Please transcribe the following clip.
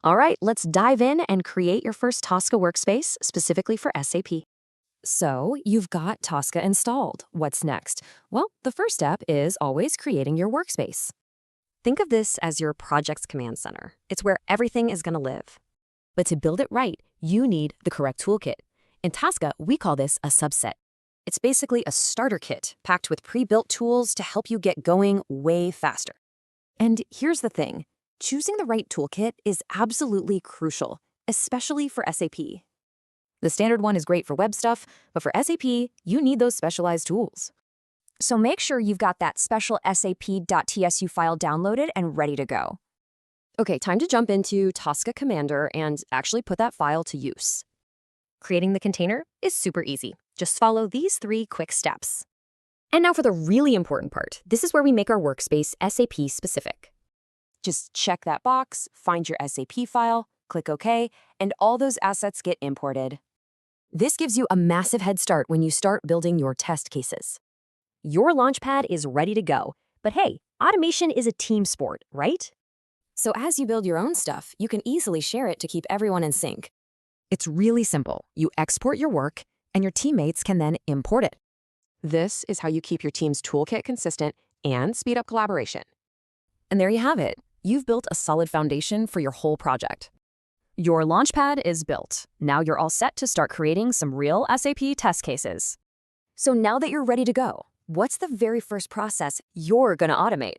All right, let's dive in and create your first Tosca workspace specifically for SAP. So, you've got Tosca installed. What's next? Well, the first step is always creating your workspace. Think of this as your project's command center. It's where everything is going to live. But to build it right, you need the correct toolkit. In Tosca, we call this a subset. It's basically a starter kit packed with pre-built tools to help you get going way faster. And here's the thing. Choosing the right toolkit is absolutely crucial, especially for SAP. The standard one is great for web stuff, but for SAP, you need those specialized tools. So make sure you've got that special sap.tsu file downloaded and ready to go. Okay, time to jump into Tosca Commander and actually put that file to use. Creating the container is super easy. Just follow these 3 quick steps. And now for the really important part. This is where we make our workspace SAP specific. Just check that box, find your SAP file, click OK, and all those assets get imported. This gives you a massive head start when you start building your test cases. Your Launchpad is ready to go, but hey, automation is a team sport, right? So as you build your own stuff, you can easily share it to keep everyone in sync. It's really simple. You export your work, and your teammates can then import it. This is how you keep your team's toolkit consistent and speed up collaboration. And there you have it. You've built a solid foundation for your whole project. Your Launchpad is built. Now you're all set to start creating some real SAP test cases. So now that you're ready to go, what's the very first process you're going to automate?